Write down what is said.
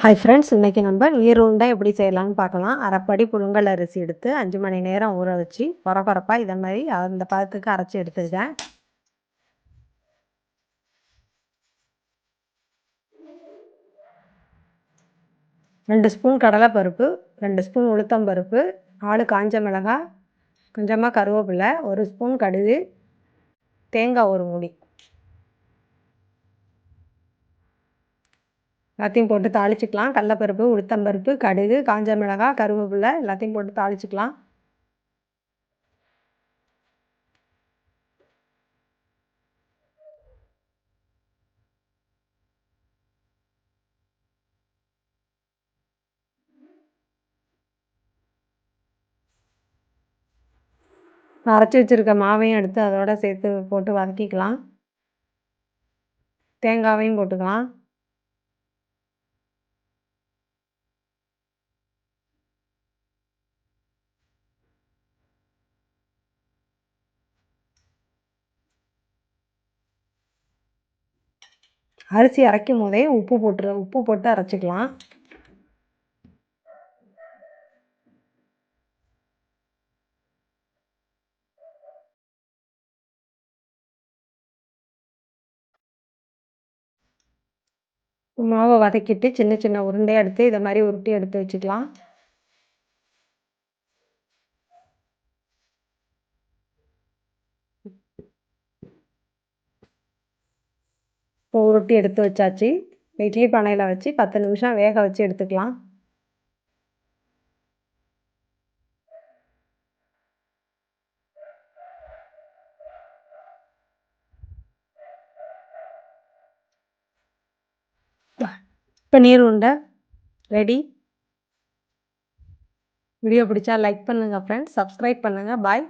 Hi friends, இன்றைக்கி நம்ம நீர் உருண்டை எப்படி செய்யலாம்னு பார்க்கலாம். அரைப்படி புழுங்கல் அரிசி எடுத்து 5 மணி நேரம் ஊற வச்சு கொரப்பாக இதை மாதிரி அந்த பதத்துக்கு அரைச்சி எடுத்துருக்கேன். ரெண்டு ஸ்பூன் கடலைப்பருப்பு, 2 ஸ்பூன் உளுத்தம்பருப்பு, 4 காஞ்ச மிளகாய், கொஞ்சமாக கருவேப்பிலை, 1 ஸ்பூன் கடுகு, தேங்காய் ஒரு மூடி எல்லாத்தையும் போட்டு தாளிச்சிக்கலாம். கடலைப்பருப்பு, உளுத்தம்பருப்பு, கடுகு, காஞ்ச மிளகாய், கருவேப்பிலை எல்லாத்தையும் போட்டு தாளிச்சிக்கலாம். அரைச்சி வச்சுருக்க மாவையும் எடுத்து அதோட சேர்த்து போட்டு வதக்கிக்கலாம். தேங்காவையும் போட்டுக்கலாம். அரிசி அரைக்கும் போதே உப்பு போட்டு அரைச்சிக்கலாம். மாவை வதக்கிட்டு சின்ன சின்ன உருண்டையாக எடுத்து இதை மாதிரி உருட்டி எடுத்து வச்சுக்கலாம். இப்போ உருட்டி எடுத்து வச்சாச்சு. இட்லி பானையில் வச்சு 10 நிமிஷம் வேக வச்சு எடுத்துக்கலாம். இப்போ நீர் உருண்டை ரெடி. வீடியோ பிடிச்சா லைக் பண்ணுங்கள் ஃப்ரெண்ட்ஸ், சப்ஸ்கிரைப் பண்ணுங்கள். பாய்.